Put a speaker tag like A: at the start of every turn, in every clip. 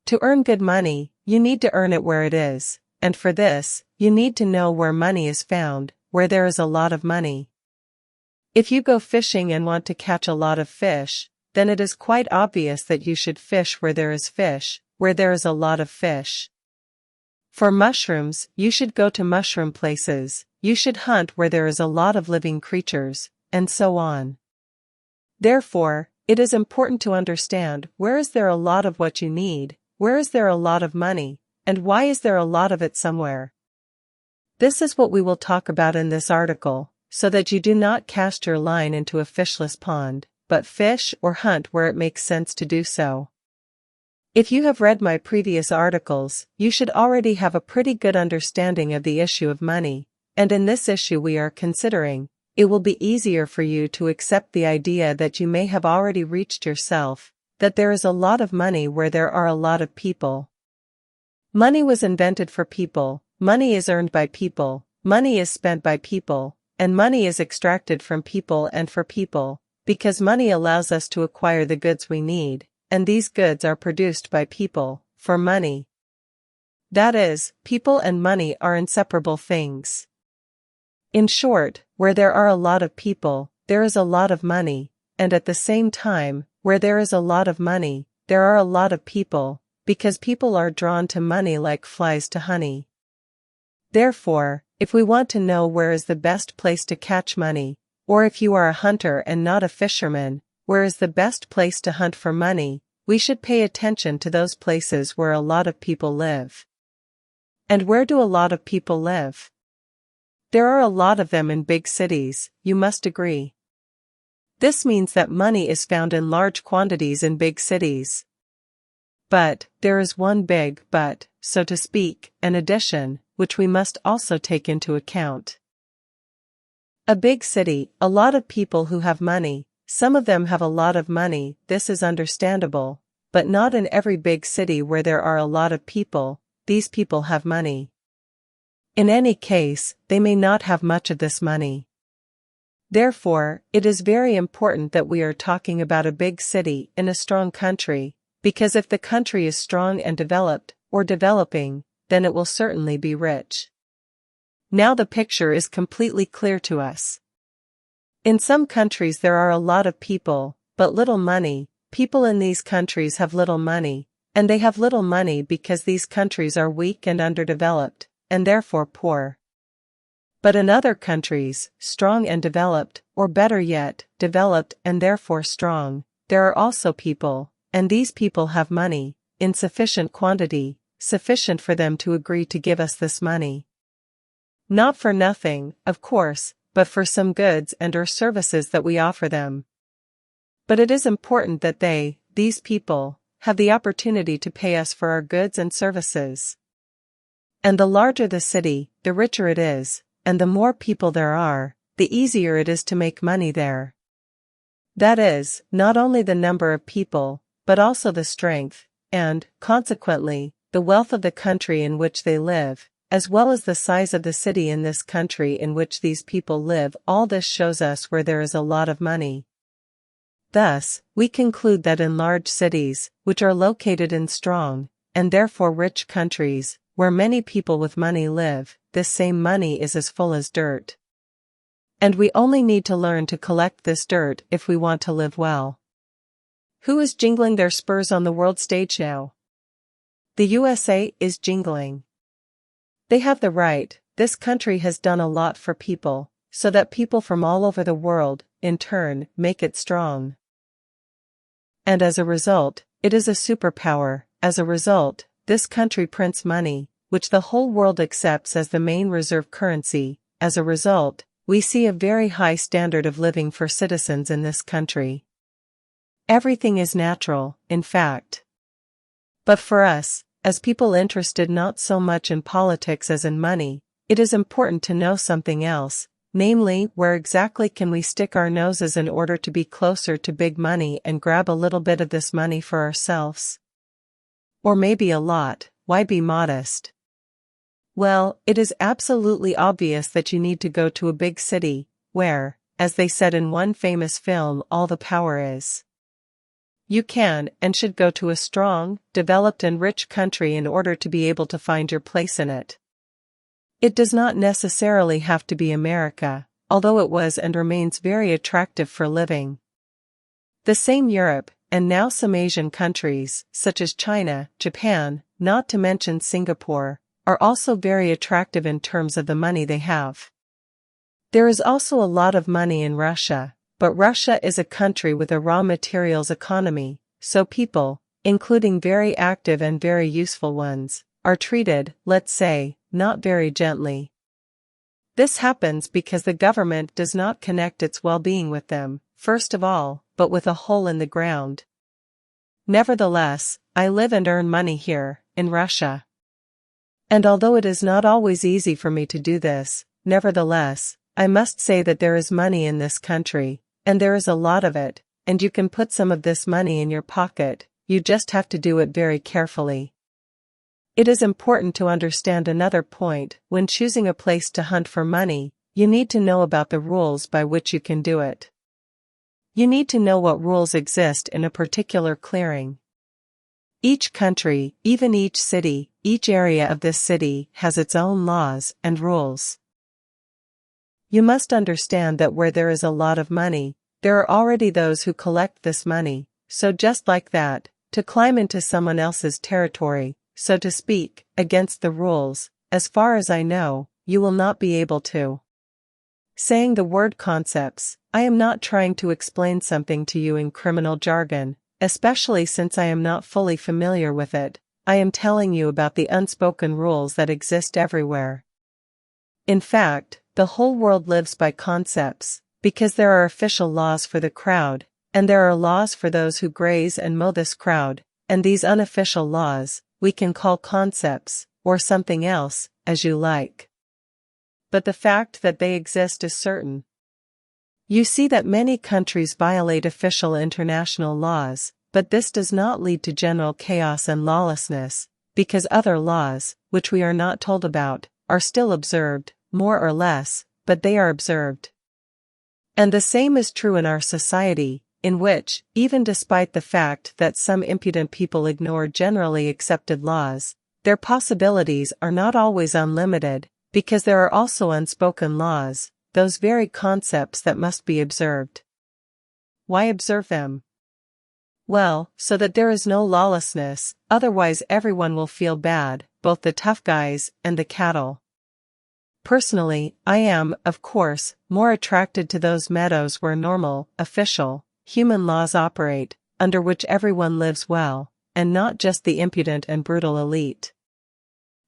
A: To earn good money, you need to earn it where it is, and for this, you need to know where money is found, where there is a lot of money. If you go fishing and want to catch a lot of fish, then it is quite obvious that you should fish where there is fish, where there is a lot of fish. For mushrooms, you should go to mushroom places, you should hunt where there is a lot of living creatures, and so on. Therefore, it is important to understand where is there a lot of what you need, where is there a lot of money, and why is there a lot of it somewhere. This is what we will talk about in this article, so that you do not cast your line into a fishless pond, but fish or hunt where it makes sense to do so. If you have read my previous articles, you should already have a pretty good understanding of the issue of money, and in this issue we are considering, it will be easier for you to accept the idea that you may have already reached yourself, that there is a lot of money where there are a lot of people. Money was invented for people, money is earned by people, money is spent by people, and money is extracted from people and for people, because money allows us to acquire the goods we need, and these goods are produced by people, for money. That is, people and money are inseparable things. In short, where there are a lot of people, there is a lot of money, and at the same time, where there is a lot of money, there are a lot of people, because people are drawn to money like flies to honey. Therefore, if we want to know where is the best place to catch money, or if you are a hunter and not a fisherman, where is the best place to hunt for money, we should pay attention to those places where a lot of people live. And where do a lot of people live? There are a lot of them in big cities, you must agree. This means that money is found in large quantities in big cities. But, there is one big but, so to speak, an addition, which we must also take into account. A big city, a lot of people who have money, some of them have a lot of money, this is understandable, but not in every big city where there are a lot of people, these people have money. In any case, they may not have much of this money. Therefore, it is very important that we are talking about a big city in a strong country, because if the country is strong and developed, or developing, then it will certainly be rich. Now the picture is completely clear to us. In some countries there are a lot of people, but little money. People in these countries have little money, and they have little money because these countries are weak and underdeveloped, and therefore poor. But in other countries, strong and developed, or better yet, developed and therefore strong, there are also people, and these people have money, in sufficient quantity, sufficient for them to agree to give us this money. Not for nothing, of course, but for some goods and/or services that we offer them. But it is important that they, these people, have the opportunity to pay us for our goods and services. And the larger the city, the richer it is, and the more people there are, the easier it is to make money there. That is, not only the number of people, but also the strength, and, consequently, the wealth of the country in which they live, as well as the size of the city in this country in which these people live. All this shows us where there is a lot of money. Thus, we conclude that in large cities, which are located in strong, and therefore rich countries, where many people with money live, this same money is as full as dirt. And we only need to learn to collect this dirt if we want to live well. Who is jingling their spurs on the world stage now? The USA is jingling. They have the right. This country has done a lot for people, so that people from all over the world, in turn, make it strong. And as a result, it is a superpower. As a result, this country prints money, which the whole world accepts as the main reserve currency. As a result, we see a very high standard of living for citizens in this country. Everything is natural, in fact. But for us, as people interested not so much in politics as in money, it is important to know something else, namely, where exactly can we stick our noses in order to be closer to big money and grab a little bit of this money for ourselves? Or maybe a lot. Why be modest? Well, it is absolutely obvious that you need to go to a big city, where, as they said in one famous film, all the power is. You can and should go to a strong, developed and rich country in order to be able to find your place in it. It does not necessarily have to be America, although it was and remains very attractive for living. The same Europe, and now some Asian countries, such as China, Japan, not to mention Singapore, are also very attractive in terms of the money they have. There is also a lot of money in Russia, but Russia is a country with a raw materials economy, so people, including very active and very useful ones, are treated, let's say, not very gently. This happens because the government does not connect its well-being with them, first of all, but with a hole in the ground. Nevertheless, I live and earn money here, in Russia. And although it is not always easy for me to do this, nevertheless, I must say that there is money in this country, and there is a lot of it, and you can put some of this money in your pocket, you just have to do it very carefully. It is important to understand another point: when choosing a place to hunt for money, you need to know about the rules by which you can do it. You need to know what rules exist in a particular clearing. Each country, even each city, each area of this city has its own laws and rules. You must understand that where there is a lot of money, there are already those who collect this money, so just like that, to climb into someone else's territory, so to speak, against the rules, as far as I know, you will not be able to. Saying the word concepts, I am not trying to explain something to you in criminal jargon, especially since I am not fully familiar with it. I am telling you about the unspoken rules that exist everywhere. In fact, the whole world lives by concepts, because there are official laws for the crowd, and there are laws for those who graze and mow this crowd, and these unofficial laws, we can call concepts, or something else, as you like. But the fact that they exist is certain. You see that many countries violate official international laws, but this does not lead to general chaos and lawlessness, because other laws, which we are not told about, are still observed, more or less, but they are observed. And the same is true in our society, in which, even despite the fact that some impudent people ignore generally accepted laws, their possibilities are not always unlimited, because there are also unspoken laws, those very concepts that must be observed. Why observe them? Well, so that there is no lawlessness, otherwise everyone will feel bad, both the tough guys and the cattle. Personally, I am, of course, more attracted to those meadows where normal, official, human laws operate, under which everyone lives well, and not just the impudent and brutal elite.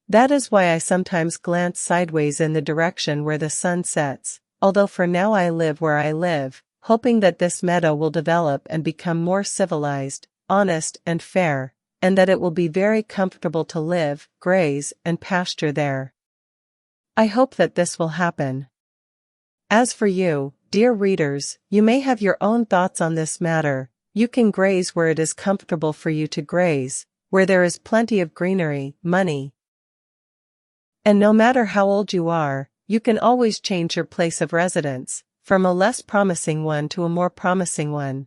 A: That is why I sometimes glance sideways in the direction where the sun sets, although for now I live where I live, hoping that this meadow will develop and become more civilized, honest and fair, and that it will be very comfortable to live, graze, and pasture there. I hope that this will happen. As for you, dear readers, you may have your own thoughts on this matter. You can graze where it is comfortable for you to graze, where there is plenty of greenery, money. And no matter how old you are, you can always change your place of residence, from a less promising one to a more promising one.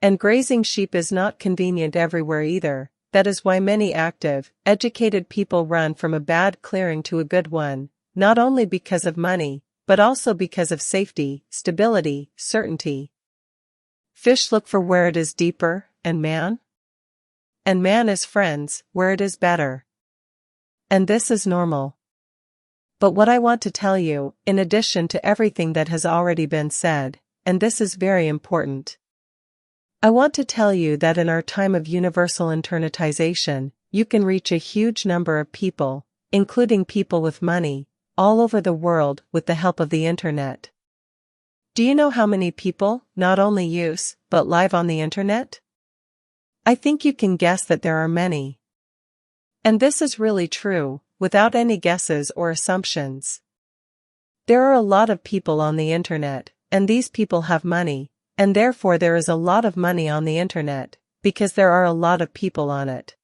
A: And grazing sheep is not convenient everywhere either. That is why many active, educated people run from a bad clearing to a good one, not only because of money, but also because of safety, stability, certainty. Fish look for where it is deeper, and man is friends, where it is better. And this is normal. But what I want to tell you, in addition to everything that has already been said, and this is very important, I want to tell you that in our time of universal internetization, you can reach a huge number of people, including people with money, all over the world with the help of the internet. Do you know how many people not only use, but live on the internet? I think you can guess that there are many. And this is really true, without any guesses or assumptions. There are a lot of people on the internet, and these people have money, and therefore there is a lot of money on the internet, because there are a lot of people on it.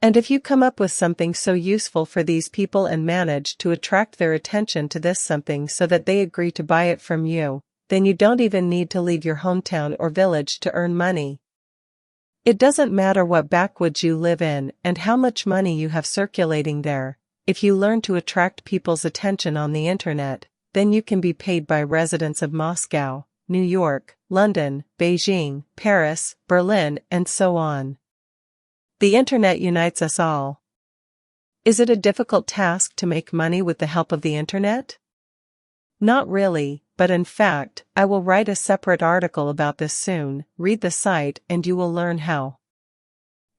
A: And if you come up with something so useful for these people and manage to attract their attention to this something so that they agree to buy it from you, then you don't even need to leave your hometown or village to earn money. It doesn't matter what backwoods you live in and how much money you have circulating there. If you learn to attract people's attention on the internet, then you can be paid by residents of Moscow, New York, London, Beijing, Paris, Berlin, and so on. The internet unites us all. Is it a difficult task to make money with the help of the internet? Not really, but in fact, I will write a separate article about this soon. Read the site and you will learn how.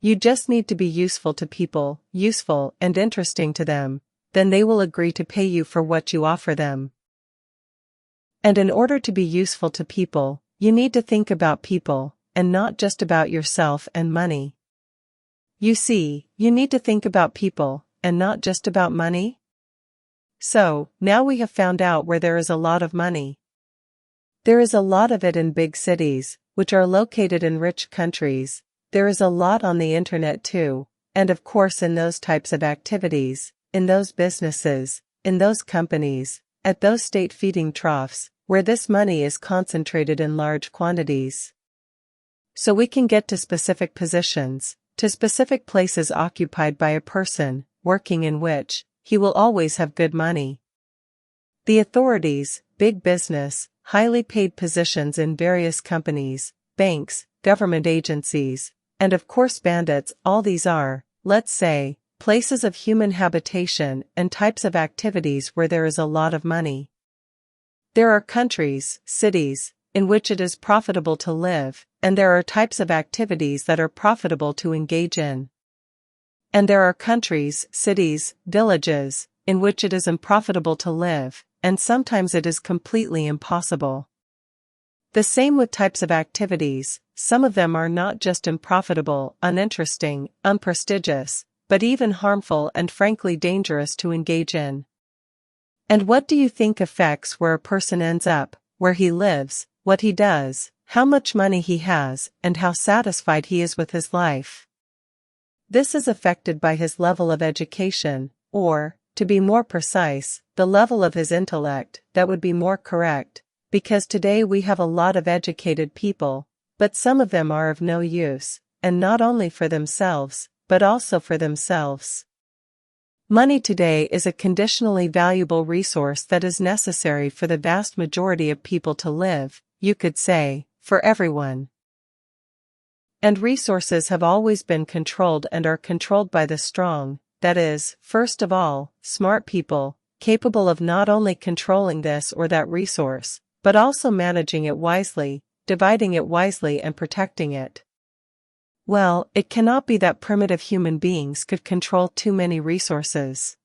A: You just need to be useful to people, useful and interesting to them, then they will agree to pay you for what you offer them. And in order to be useful to people, you need to think about people, and not just about yourself and money. You see, you need to think about people, and not just about money? So, now we have found out where there is a lot of money. There is a lot of it in big cities, which are located in rich countries. There is a lot on the internet too, and of course in those types of activities, in those businesses, in those companies, at those state feeding troughs, where this money is concentrated in large quantities. So we can get to specific positions, to specific places occupied by a person, working in which he will always have good money. The authorities, big business, highly paid positions in various companies, banks, government agencies, and of course bandits, all these are, let's say, places of human habitation and types of activities where there is a lot of money. There are countries, cities, in which it is profitable to live, and there are types of activities that are profitable to engage in. And there are countries, cities, villages, in which it is unprofitable to live, and sometimes it is completely impossible. The same with types of activities, some of them are not just unprofitable, uninteresting, unprestigious, but even harmful and frankly dangerous to engage in. And what do you think affects where a person ends up, where he lives, what he does, how much money he has, and how satisfied he is with his life? This is affected by his level of education, or, to be more precise, the level of his intellect. That would be more correct, because today we have a lot of educated people, but some of them are of no use, and not only for themselves, but also for themselves. Money today is a conditionally valuable resource that is necessary for the vast majority of people to live, you could say, for everyone. And resources have always been controlled and are controlled by the strong, that is, first of all, smart people, capable of not only controlling this or that resource, but also managing it wisely, dividing it wisely and protecting it. Well, it cannot be that primitive human beings could control too many resources.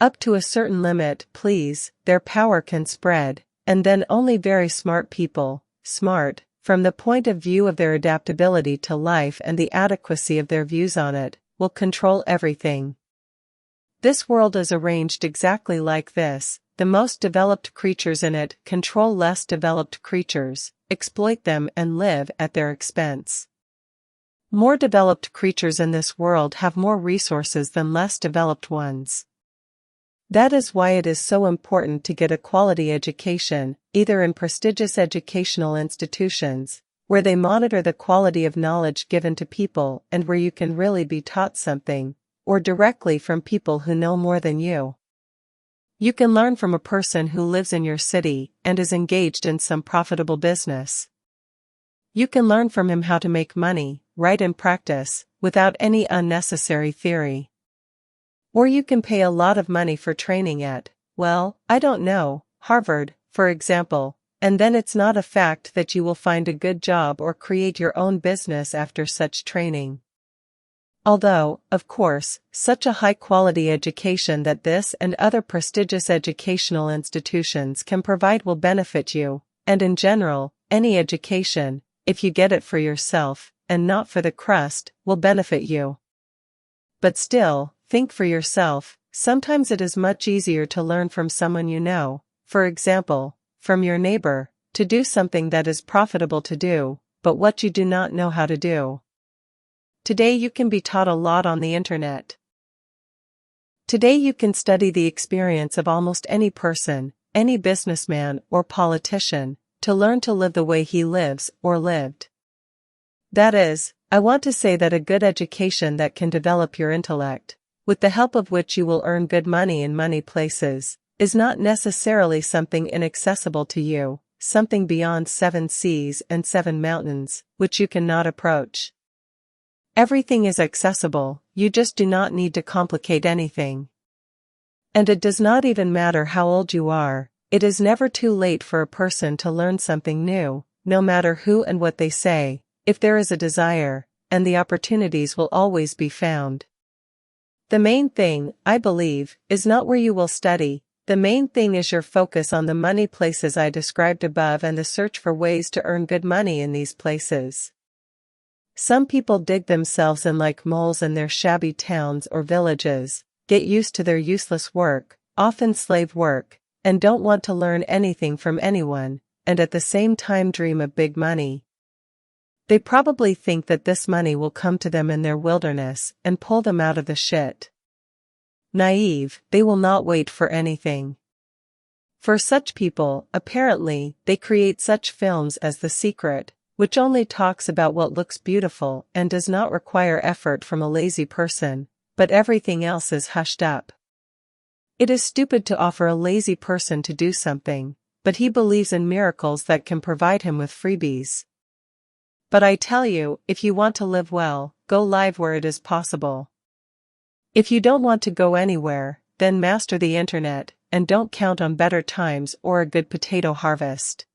A: Up to a certain limit, please, their power can spread, and then only very smart people, smart, from the point of view of their adaptability to life and the adequacy of their views on it, will control everything. This world is arranged exactly like this. The most developed creatures in it control less developed creatures, exploit them and live at their expense. More developed creatures in this world have more resources than less developed ones. That is why it is so important to get a quality education, either in prestigious educational institutions, where they monitor the quality of knowledge given to people and where you can really be taught something, or directly from people who know more than you. You can learn from a person who lives in your city and is engaged in some profitable business. You can learn from him how to make money, right in practice, without any unnecessary theory. Or you can pay a lot of money for training at, well, I don't know, Harvard, for example, and then it's not a fact that you will find a good job or create your own business after such training. Although, of course, such a high-quality education that this and other prestigious educational institutions can provide will benefit you, and in general, any education, if you get it for yourself, and not for the crust, will benefit you. But still, think for yourself. Sometimes it is much easier to learn from someone you know, for example, from your neighbor, to do something that is profitable to do, but what you do not know how to do. Today you can be taught a lot on the internet. Today you can study the experience of almost any person, any businessman or politician, to learn to live the way he lives or lived. That is, I want to say that a good education that can develop your intellect, with the help of which you will earn good money in many places, is not necessarily something inaccessible to you, something beyond 7 seas and 7 mountains, which you cannot approach. Everything is accessible, you just do not need to complicate anything. And it does not even matter how old you are, it is never too late for a person to learn something new, no matter who and what they say, if there is a desire, and the opportunities will always be found. The main thing, I believe, is not where you will study. The main thing is your focus on the money places I described above and the search for ways to earn good money in these places. Some people dig themselves in like moles in their shabby towns or villages, get used to their useless work, often slave work, and don't want to learn anything from anyone, and at the same time dream of big money. They probably think that this money will come to them in their wilderness and pull them out of the shit. Naive, they will not wait for anything. For such people, apparently, they create such films as The Secret, which only talks about what looks beautiful and does not require effort from a lazy person, but everything else is hushed up. It is stupid to offer a lazy person to do something, but he believes in miracles that can provide him with freebies. But I tell you, if you want to live well, go live where it is possible. If you don't want to go anywhere, then master the internet, and don't count on better times or a good potato harvest.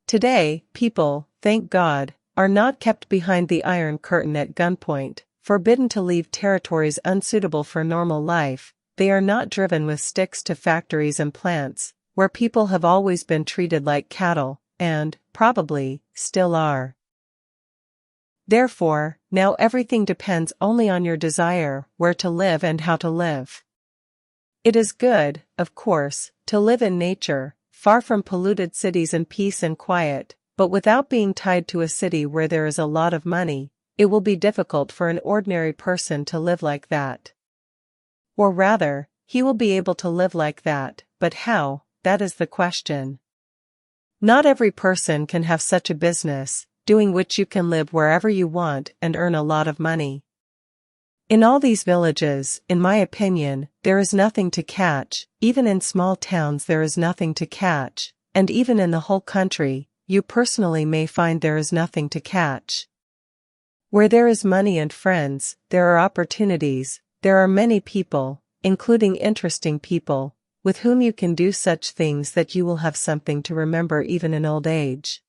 A: Today, people, thank God, are not kept behind the Iron Curtain at gunpoint, forbidden to leave territories unsuitable for normal life. They are not driven with sticks to factories and plants, where people have always been treated like cattle, and, probably, still are. Therefore, now everything depends only on your desire, where to live and how to live. It is good, of course, to live in nature, far from polluted cities in peace and quiet, but without being tied to a city where there is a lot of money, it will be difficult for an ordinary person to live like that. Or rather, he will be able to live like that, but how, that is the question. Not every person can have such a business, doing which you can live wherever you want and earn a lot of money. In all these villages, in my opinion, there is nothing to catch, even in small towns there is nothing to catch, and even in the whole country, you personally may find there is nothing to catch. Where there is money and friends, there are opportunities, there are many people, including interesting people, with whom you can do such things that you will have something to remember even in old age.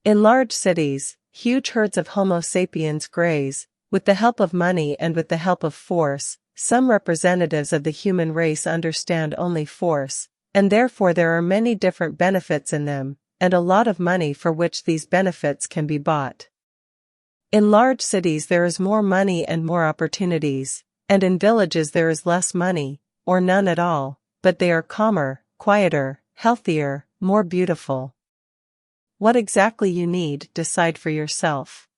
A: In large cities, huge herds of Homo sapiens graze, with the help of money and with the help of force. Some representatives of the human race understand only force, and therefore there are many different benefits in them, and a lot of money for which these benefits can be bought. In large cities there is more money and more opportunities, and in villages there is less money, or none at all, but they are calmer, quieter, healthier, more beautiful. What exactly you need, decide for yourself.